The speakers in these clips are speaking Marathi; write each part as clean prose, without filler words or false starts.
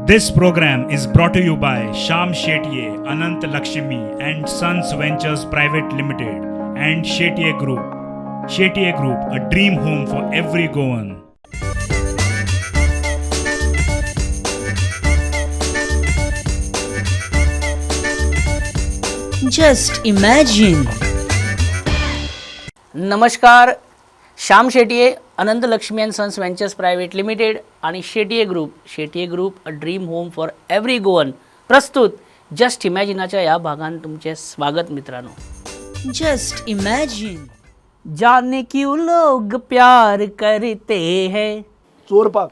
This program is brought to you by Sham Shetye, Anant Lakshmi and Sons Ventures Private Limited and Shetye Group. Shetye Group, a dream home for every Goan. Just imagine. नमस्कार. Shyam Shetye, Anant Lakshmi and sons ventures private limited आणि Shetye group a dream home for every Goan प्रस्तुत जस्ट इमॅजिनाच्या या भागात तुमचे स्वागत मित्रांनो. Just imagine. जाने क्यों लोग प्यार करते हैं, चोरपाक.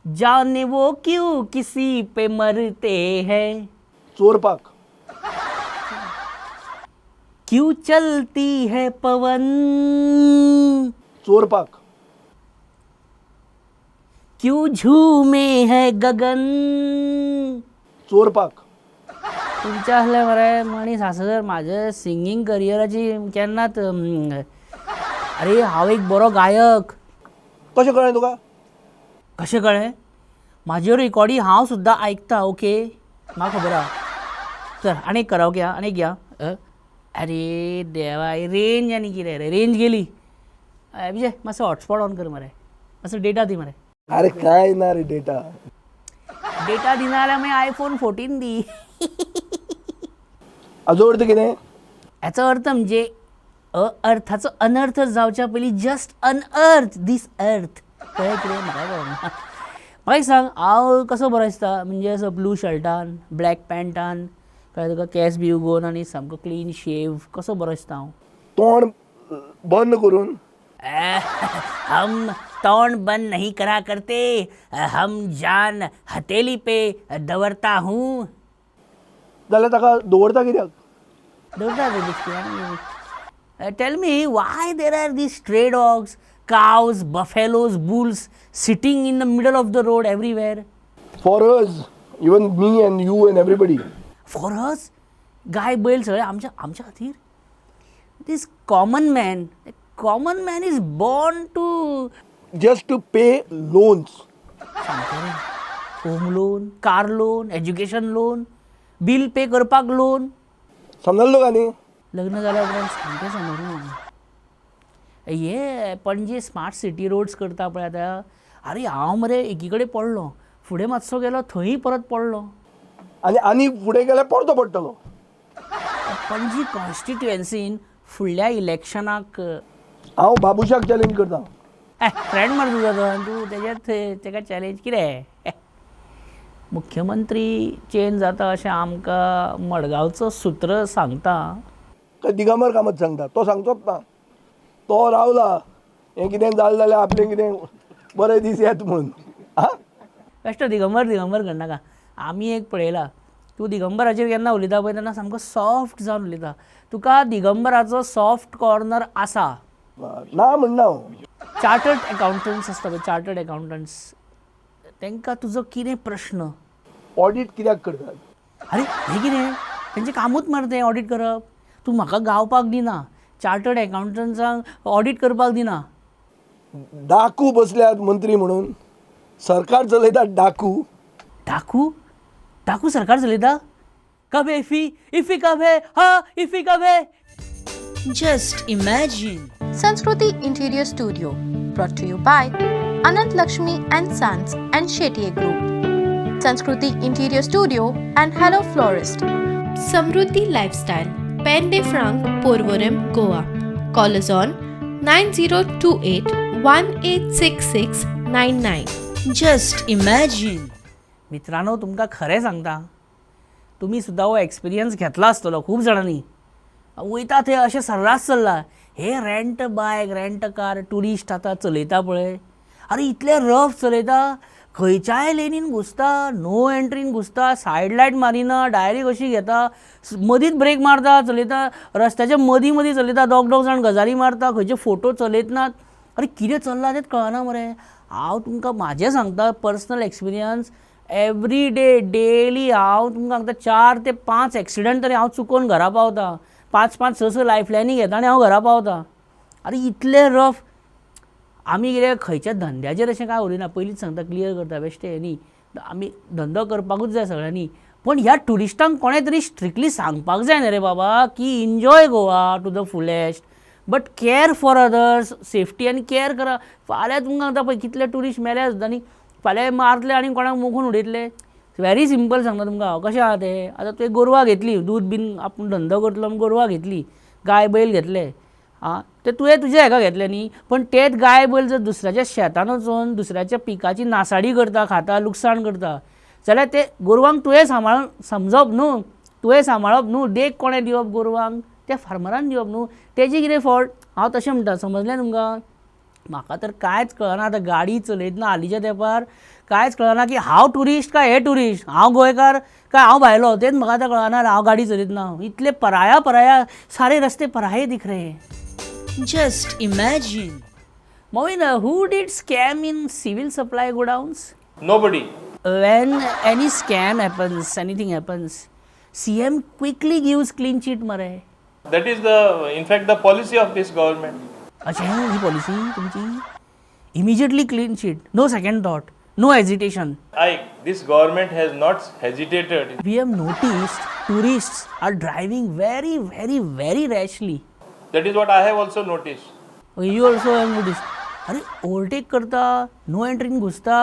जाने वो क्यों किसी पे मरते हैं, चोरपाक. क्यों चलती है पवन, चोरपाक. क्यों झूमे है गगन. चोरपाक. तुमच्या असल्या मरे म्हणी सासर माझं सिंगींग करियराची केन्नाच अरे हांव एक बरो गायक. कशें कळ्ळें तुका? कशें कळ्ळें? म्हाज्यो रिकॉर्डी हांव सुद्दां आयकता. ओके, म्हाका खबर आहा. चल आनी एक कराओके आहा, आनी एक या. अरे देवा, रेंज आनी कितें रे, रेंज गेली. विजय मातसो हॉटस्पॉट ऑन कर मरे, मातसो डेटा दी मरे. अरे काय ना रे डेटा. डेटा दिना जाल्यार मागीर आयफोन 14 दी. हाजो अर्थ कितें? याचा अर्थ म्हणजे अर्थाचो अनर्थ जावच्या पयलीं जस्ट अनअर्थ दीस अर्थ. कळ्ळें कितें म्हाका कळना. म्हाका एक सांग, हांव कसो बरो दिसता म्हणजे असो ब्लू शर्टान ब्लॅक पॅन्टान, कळ्ळें तुका, केस बी उगोवन आनी सामको क्लीन शेव, कसो बरो दिसता हांव. तोंड बंद करून. हम तोंड बंद नहीं करा करते, हम जान हथेली पे दवरता हूँ. जाल्यार ताका दवरता कित्याक? दवरता ते biscuit. Tell me why there are these stray dogs, cows, buffaloes, bulls sitting in the middle of the road everywhere? For us, even me and you and everybody. For us, गाय बैल सगळे आमच्या खातीर. This common man is born to just to pay loans. Home loan, car loan, education loan, bill pay करपाक लोन. समजलो तुका न्ही? लग्न जाल्या उपरांत सामकें समजलें. हे पणजे स्मार्ट सिटी रोड्स करता पळय आतां, अरे हांव मरे एकी कडेन पडलो, फुडें मातसो गेलो थंय परत पडलो. आनी फुडें गेल्यार परतो पडटलो. पणजी कॉन्स्टिट्युएन्सीन फुडल्या इलेक्शनाक हांव बाबुशाक चॅलेंज करता. फ्रेंड मरे तुजो तो, आनी तूं तेका चॅलेंज कितें? मुख्यमंत्री चेंज जाता अशें आमकां मडगांवचो सूत्र सांगता. काय दिगंबर कामत सांगता? तो सांगचोच ना. तो रावला हें कितें जालें जाल्यार आपलें कितें बरे दीस येत म्हणून. बेश्ट दिगंबर करनाका. आमी एक पळयला, तूं दिगंबराचेर केन्ना उलयता पळय तेन्ना सामको सॉफ्ट जावन उलयता. तुका दिगंबराचो सॉफ्ट कॉर्नर आसा. ना म्हणना हांव. चार्टर्ड अकावंटंट्स आसता पळय, चार्टर्ड अकावंटंट्स, तांकां तुजो कितें प्रश्न? ऑडिट कित्याक करतात? अरे हें कितें? तेंचें कामूच मरे तें ऑडिट करप. तूं म्हाका गावपाक दिना, चार्टर्ड अकावंटंट्सांक ऑडिट करपाक दिना. डाकू बसल्यात मंत्री म्हणून. सरकार चलयतात डाकू. डाकू सरकार चलयता? कब है इफी कब है, हाँ इफी कब है. Just imagine. Sanskriti Interior Studio, brought to you by Anant Lakshmi and Sons and Shetye Group. Sanskriti Interior Studio and Hello Florist. Samruddhi Lifestyle, Pen de Franc, Porvorim, Goa. Call us on 9028 186699. Just imagine. मित्रांनो, तुमकां खरें सांगता, तुमी सुद्दां हो एक्सपिरियन्स घेतला आसतलो खूब जाणांनी. वयता थंय अशें सर्रास चल्ला. हे रेंट बायक, रेंट कार, ट्युरिस्ट आतां चलयता पळय, अरे इतले रफ चलयता, खंयच्याय लेनीन घुसता, नो एंट्रीन घुसता, सायड लायट मारिना, डायरेक्ट अशी घेता, मदींच ब्रेक मारता, चलयता, रस्त्याच्या मदीं चलयता, दोग जाण गजाली मारता, खंयचे फोटो चलयत नात. अरे कितें चल्लां तेंच कळना मरे. हांव तुमकां म्हाजें सांगता, personal experience. Every day daily हांव तुमकां सांगता 4 ते 5 एक्सिडंट तरी हांव चुकोवन घरा पावता. 5-5, 6 लायफ लायनी घेता आनी हांव घरा पावता. अरे इतले रफ. आमी कितें खंयच्या धंद्याचेर अशें कांय उलयना, पयलींच सांगता, क्लियर करता बेश्टे न्ही. आमी धंदो करपाकूच जाय सगळ्यांनी, पण ह्या ट्युरिस्टांक कोणें तरी स्ट्रिक्टली सांगपाक जाय न्ही रे बाबा की enjoy Goa to the fullest, but care for others, safety आनी केअर करा. फाल्यां तुमकां सांगता पळय कितले ट्युरिस्ट मेले सुद्दां न्ही, फाल्यां मारतले आनी कोणाक मुखून उडयतले. व्हेरी सिंपल सांगता तुमकां हांव. कशें आहा तें, आतां तुवें गोरवां घेतली, दूद बीन आपूण धंदो करतलो म्हूण गोरवां घेतली, गाय बैल घेतले, आं ते तुवें तुज्या हेका घेतले न्ही, पण तेच गाय बैल जर दुसऱ्याच्या शेतान वचून दुसऱ्याच्या पिकाची नासाडी करता, खाता, लुकसाण करता, जाल्यार ते गोरवांक तुवें सांबाळून समजप न्हू, तुवें सांबाळप न्हू. देख कोणें दिवप गोरवांक, त्या फार्मरान दिवप न्हू. तेजी कितें फॉल्ट, हांव तशें म्हणटा. समजलें तुमकां? म्हाका तर कांयच कळना आतां गाडी चलयतना हालींच्या तेंपार कांयच कळना की हांव ट्युरिस्ट काय हे ट्युरिस्ट, हांव गोंयकार काय हांव भायलो, तेच म्हाका आतां कळना. हांव गाडी चलयतना इतले पराया सारे रस्ते पराये दिख रहे. Just imagine. Moin, who did scam in civil supply godowns? Nobody. When any scam happens, anything happens, CM quickly gives clean sheet mare. That is in fact, the policy of this government. अच्छा ही पॉलिसी तुमची. Immediately clean sheet, no second thought, no hesitation. This government has not hesitated. We have noticed tourists are driving very rashly. That is what I have also noticed. You also have noticed. अरे ओवरटेक करता, नो एंट्रीन घुसता,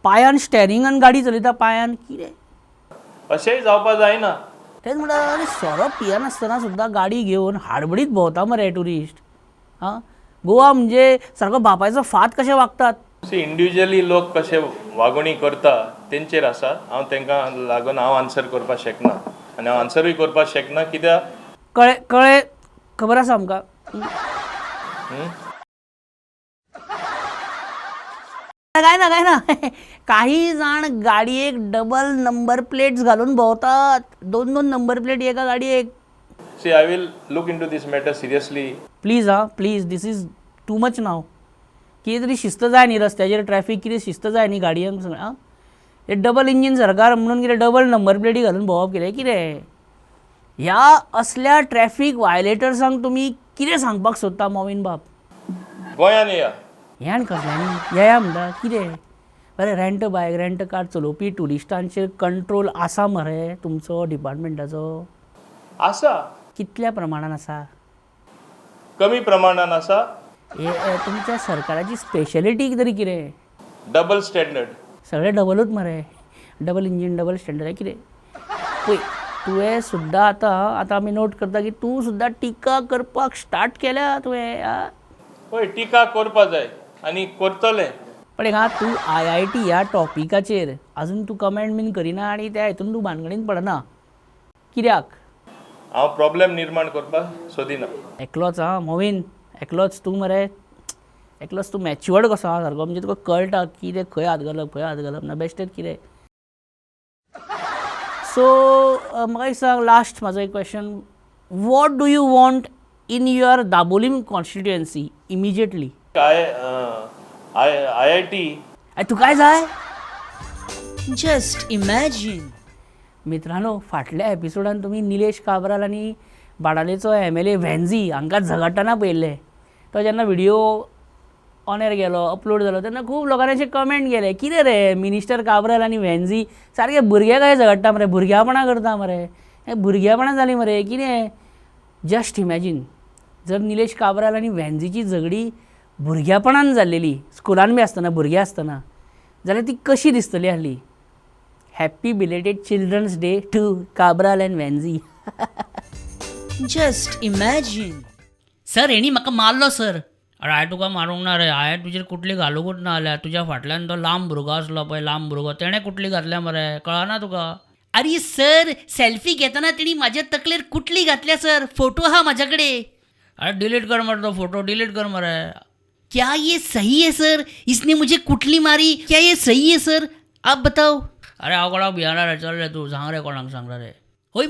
पायान स्टेरिंगान गाडी चलयता, पायान कितें अशेंय जावपा जायना. तेच म्हणटा अरे सोरो पियानासतना सुद्दां गाडी घेवन हाडबडीत भोंवता मरे टुरिस्ट. हां गोवा म्हणजे सारको बापायचो फात कशें वागतात. इंडिव्हिज्युअली लोक कशे वागणी करता तेंचेर आसा. हांव तांकां लागून हांव आन्सर करपाक शकना, आनी हांव आन्सरूय करपाक शकना. कित्याक कळे खबर आसा आमकां. काय ना काही जाण गाडयेक डबल नंबर प्लेट्स घालून भोंवतात, 2 नंबर प्लेट एका गाडयेक. I will look into this matter seriously. Please this is too much now. कितें तरी शिस्त जाय न्ही रस्त्याचेर, ट्रॅफीक कितें शिस्त जाय न्ही गाडयांक सगळें. आं हे डबल इंजीन सरकार म्हणून कितें डबल नंबर प्लेटी घालून भोंवप कितें. ह्या असल्या ट्रॅफीक वायलेटर्सांक तुमी कितें सांगपाक सोदता मोविन बाब? गोंयान येया. हें आनी कसल्यांनी येया म्हणटा कितें. बरें रेंट बायक रेंट कार चलोवपी ट्युरिस्टांचेर कंट्रोल आसा मरे तुमचो डिपार्टमेंटाचो? आसा, कितल्या प्रमाणान आसा? कमी प्रमाणान आसा. हे तुमच्या सरकाराची स्पेशलिटी तरी कितें? Double standard. सगळें डबलूच मरे, डबल इंजीन डबल स्टँडर्ड आहे कितें. पळय तुवें सुद्दां आतां आमी नोट करता की तूं सुद्दां टिका करपाक स्टार्ट केल्या तुवें. पळय टिका करपा जाय आनी करतले. पण हां तूं IIT ह्या टॉपिकाचेर आजून तूं कमेंट बीन करिना आनी त्या हितून तूं भानगडीन पडना. कित्याक? हांव प्रॉब्लेम निर्माण करपाक सोदिना. एकलोच मोविन, एकलोच तूं मरे, एकलोच तूं मॅच्युअर्ड कसो आहा सारको. म्हणजे तुका कळटा कितें खंय हात घालप ना बेश्टेच कितें. सो म्हाका एक सांग, लास्ट म्हाजो एक question. What do you want in your Dabolim constituency immediately? IIT. तू काय जाय? Just imagine. मित्रांनो, फाटल्या एपिसोडान तुमी निलेश काब्राल आनी बाडालेचो MLA व्हॅन्झी हांकां झगडटाना पळयल्ले. तो जेन्ना व्हिडिओ ऑनर गेलो, अपलोड जालो, तेन्ना खूब लोकांनी अशे कमेंट केले, कितें रे मिनिस्टर काब्राल आनी व्हॅन्झी सारके भुरगे काय झगडटा मरे, भुरग्यापणां करता मरे, भुरग्यापणां जाली मरे कितें. जस्ट इमॅजीन जर निलेश काब्राल आनी व्हॅन्झीची झगडी भुरग्यापणान जाल्लेली, स्कुलान बी आसतना भुरगे आसतना, जाल्यार ती कशी दिसतली आहली. Happy belated children's day to Cabral and व्हॅन्झी. Just imagine. सर हेणी म्हाका मारलो सर. अरे हांवें तुका मारूंक ना रे, हांवें तुजेर कुटली घालूंकूच ना जाल्यार. तुज्या फाटल्यान तो लांब भुरगो आसलो पळय, लांब भुरगो, तेणें कुटली घातल्या मरे, कळना तुका? अरे सर सेल्फी घेतना तेणी म्हाज्या तकलेर कुटली घातल्या सर, फोटो आहा म्हाज्या कडेन. अरे डिलीट कर मरे तो फोटो, डिलीट कर मरे. क्या ये सही है सर? इसने मुझे कुटली मारी, क्या ये सही है सर? आप बताओ. अरे हांव कोणाक भियाना रे, चल रे तूं, सांग रे कोणाक सांग रे. होय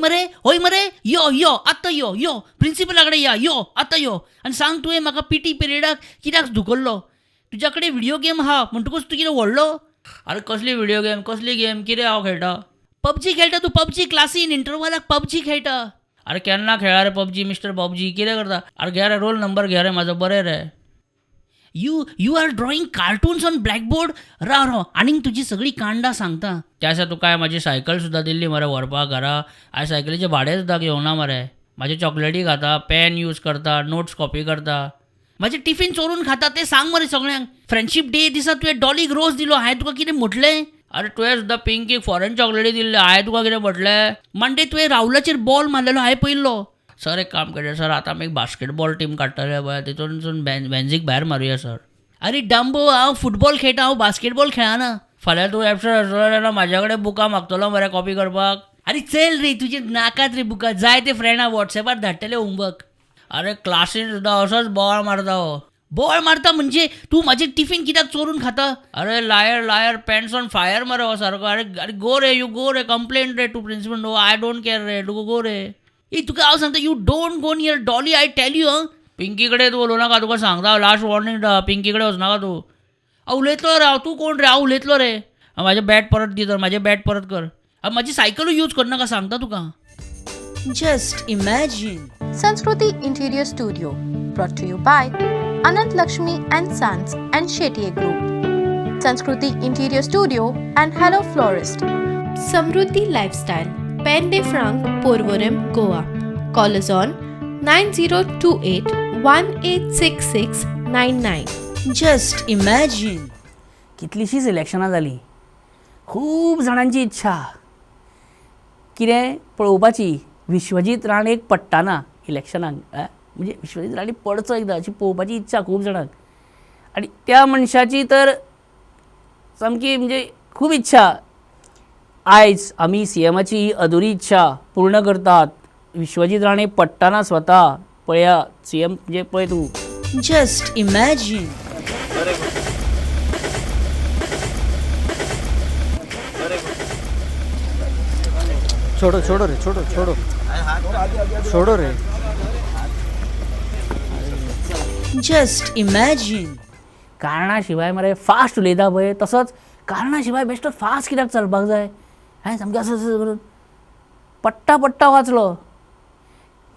मरे यो आत्ता यो प्रिंसिपला कडेन यो आत्ता यो आनी सांग तुवें म्हाका PT पिरियडाक कित्याक धुकल्लो. तुज्या कडेन व्हिडिओ गेम आहा म्हणटकूच तूं कितें व्हडलो. अरे कसली व्हिडिओ गेम, कसली गेम, कितें हांव खेळटा? PUBG खेळटा तूं, PUBG क्लासीन इंटरवलाक PUBG खेळटा. अरे केन्ना खेळा रे PUBG मिस्टर PUBG, कितें करता? अरे घे रे रोल नंबर घे रे म्हाजो, बरें रे. You are drawing cartoons on blackboard. राव आनीक तुजी सगळी कांडां सांगता. त्या दिसा तुका हांवें म्हाजी सायकल सुद्दां दिल्ली मरे व्हरपाक घरा. हांवें सायकलीचें भाडें सुद्दां घेवं ना मरे. म्हाजे चॉकलेटी खाता, पेन यूज करता, नोट्स कॉपी करता, म्हाजे टिफीन चोरून खाता तें सांग मरे सगळ्यांक. फ्रेंडशीप डे दिसा तुवें डॉलीक रोज दिलो, हांवें तुका कितें म्हटलें? अरे तुवें सुद्दां पिंकीक फॉरेन चॉकलेटी दिल्ले, हांवें तुका कितें म्हटलें? मंडे तुवें राहुलाचेर बॉल मारलेलो हांवें पळयल्लो. सर एक काम करया सर, आतां आमी एक बास्केटबॉल टीम काडटले पळय, तितूनसून वेन्झीक भायर मारुया सर. अरे डंबो, हांव फुटबॉल खेळटा, हांव बास्केटबॉल खेळना. फाल्यां तूं एबसंट आसलो जाल्यार म्हाज्या कडेन बुकां मागतलो मरे कॉपी करपाक. अरे चल रे, तुजे नाकात रे बुकां. जाय ते फ्रेंडा वॉट्सॅपार धाडटले होमवर्क. अरे क्लासीन सुद्दां असोच बोवाळ मारता हो. बोवाळ मारता म्हणजे तूं म्हाजें टिफीन कित्याक चोरून खाता? अरे लायर पॅन्ट्स ऑन फायर मरे हो सारको. अरे गो रे, यू गो रे, कंप्लेंट रे to principal. No I don't care रे, तू गो रे. तुका हांव सांगता, you don't go near Dolly, I tell you. Pinky कडेन तूं उलोवं नाका, तुका सांगता लास्ट वॉर्निंग. पिंकी कडेन वचनाका तूं. उलयतलो रे हांव, तूं कोण रे? हांव उलयतलो रे. म्हाजें बॅट परत दी तर, म्हाजें बॅट परत कर. म्हाजी सायकलूय यूज करनाका सांगता तुका. Just imagine. Sanskriti Interior Studio, brought to you by Anant Lakshmi and Sons and Shetye Group. Sanskriti Interior Studio and Hello Florist. Samruddhi Lifestyle, Pen de Franc, Porvorim, Goa. Call us on 9028 186699. Just imagine. कितलीशींच इलेक्शनां जालीं. खूब जाणांची इच्छा कितें पळोवपाची. विश्वजीत राणेक पडटाना इलेक्शनाक, म्हणजे विश्वजीत राणे पडचो एकदां अशी पळोवपाची इच्छा खूब जाणांक. आनी त्या मनशाची तर सामकी म्हणजे खूब इच्छा. आयज आमी CMची ही अधुरी इच्छा पूर्ण करतात. विश्वजीत राणे पडटाना स्वता. पळया CM म्हणजे पळय तूं. Just imagine. छोड़ो छोड़ो रे, छोड़ो छोड़ो छोड़ो रे. Just imagine. कारणा शिवाय मरे फास्ट उलयता पळय, तसोच कारणा शिवाय बेश्टो फास्ट कित्याक चलपाक जाय? हांवें सामकें असं करून पट्टा वाचलो.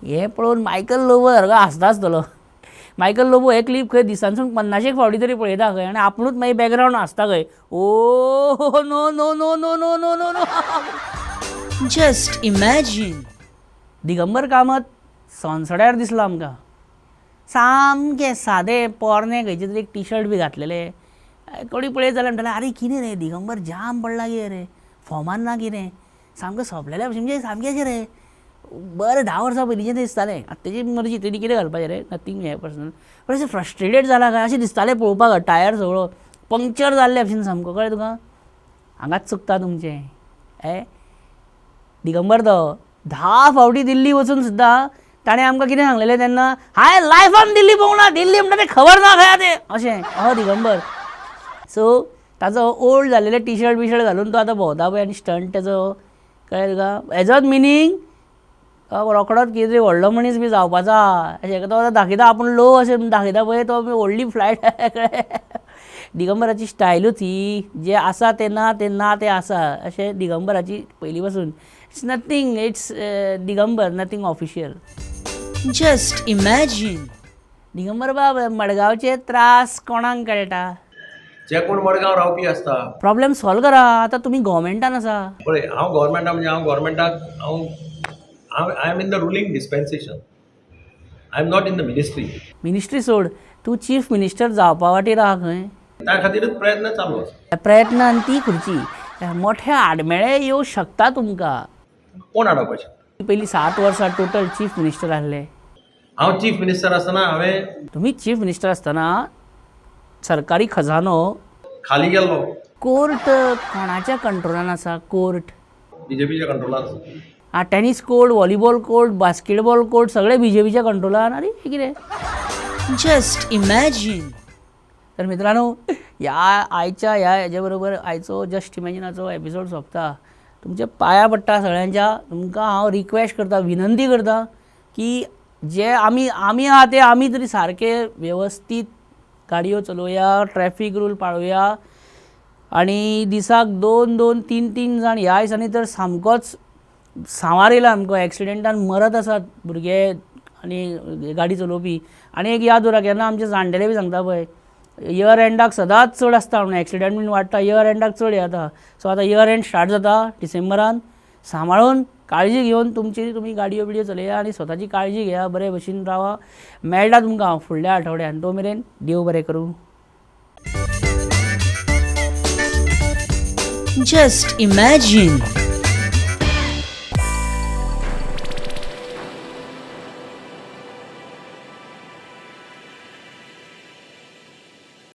हें पळोवन मायकल लोबो सारको हांसता आसतलो. मायकल लोबो हे क्लीप खंय दिसांसून 50 फावटी तरी पळयता खंय, आनी आपुणूच मागीर बॅकग्रावंड हांसता खंय. Oh no no no no no no no no. Just imagine. Digambar Kamat सोनसड्यार दिसलो आमकां. सामकें सादें पोरणे खंयचे तरी एक टी-शर्ट बी घातलेले. कोणी पळयत जाल्यार म्हणटाले, आरे कितें रे दिगंबर जाम पडला कितें रे, फॉर्मान ना कितें, सामकें सोंपलेल्या भशेन म्हणजे सामकें अशें रे. बरें 10 वर्सां पयलींचें दिसतालें. आतां तेजी मर्जी, तेणी कितें घालपाचें रे, नथींग हें पर्सनल. पण अशें फ्रस्ट्रेटेड जाला काय अशें दिसतालें पळोवपाक. टायर सगळो पंक्चर जाल्ले भशेन सामको, कळ्ळें तुका. हांगाच चुकता तुमचें. दिगंबर तो 10 फावटी दिल्ली वचून सुद्दां ताणें आमकां कितें सांगलेलें तेन्ना, हांवें लायफान दिल्ली पळोवंक ना, दिल्ली म्हणटा तें खबर ना खंय तें अशें. दिगंबर. सो ताचो ओल्ड जाल्लेले टी-शर्ट बिशर्ट घालून तो आतां भोंवता पळय आनी स्टंट तेजो, कळ्ळें तुका. हेजोच मिनींग रोकडोच कितें तरी व्हडलो मनीस बी जावपाचा अशें. तो दाखयता आपूण लो अशें दाखयता पळय, तो व्हडली फ्लायट. कळ्ळें. दिगंबराची स्टायलूच ही, जें आसा तें ना तें आसा अशें दिगंबराची पयलीं पासून. It's nothing, it's Digambar, nothing official. Just imagine. Digambar बाब, मडगांवचे त्रास कोणाक कळटा? जे कोण मडगांव रावपी आसता. प्रॉब्लेम सॉल्व करा. आतां तुमी गव्हर्मेंटान आसा. पळय हांव गव्हर्मेंटाक म्हणजे हांव गव्हर्मेंटाक I am in the ruling dispensation. I am not in the ministry. Ministry सोड, तूं चीफ मिनिस्टर जावपा वाटेर आहा खंय. त्या खातीरच प्रयत्न चालू आसा. प्रयत्न आनी ती खुर्ची. मोठे आडमेळे येवं शकता तुमकां. कोण हाडपाचें? पयलीं 7 वर्सां टोटल चीफ मिनिस्टर आसले. हांव चीफ मिनिस्टर आसतना हांवें तुमी चीफ मिनिस्टर आसतना सरकारी खजानो खाली गेल्लो. कोर्ट कोणाच्या कंट्रोलान आसा? कोर्ट बीजेपीच्या कंट्रोलान आसा. Tennis court, volleyball court, basketball court सगळे बीजेपीच्या कंट्रोलान. अरे हे कितें? Just imagine. तर मित्रांनो, आयच्या हेजे बरोबर आयचो जस्ट इमॅजिनाचो एपिसोड सोंपता. तुमच्या पांया पडटा सगळ्यांच्या. तुमकां हांव रिक्वेस्ट करता, विनंती करता की जे आमी आहा ते आमी तरी सारके वेवस्थीत गाडयो चलोवया, ट्रॅफीक रूल पाळुया. आनी दिसाक 2-2, 3-3 जाण ह्या दिसांनी तर सामकोच सांवार येयला आमकां. एक्सिडेंटान मरत आसात भुरगे आनी गाडी चलोवपी. आनी एक याद उरा, केन्ना आमचे जाणटेले बी सांगता पळय, इयर एंडाक सदांच चड आसता म्हणून एक्सिडंट बीन वाडटा, इयर एंडाक चड येता. सो आतां इयर एंड स्टार्ट जाता डिसेंबरान. सांबाळून काळजी घेवन तुमी गाडयो बिडयो चलया आनी स्वताची काळजी घेया, बरे भशेन रावा. मेळटा तुमकां हांव फुडल्या आठवड्यान. तो मेरेन देव बरें करूं. Just imagine.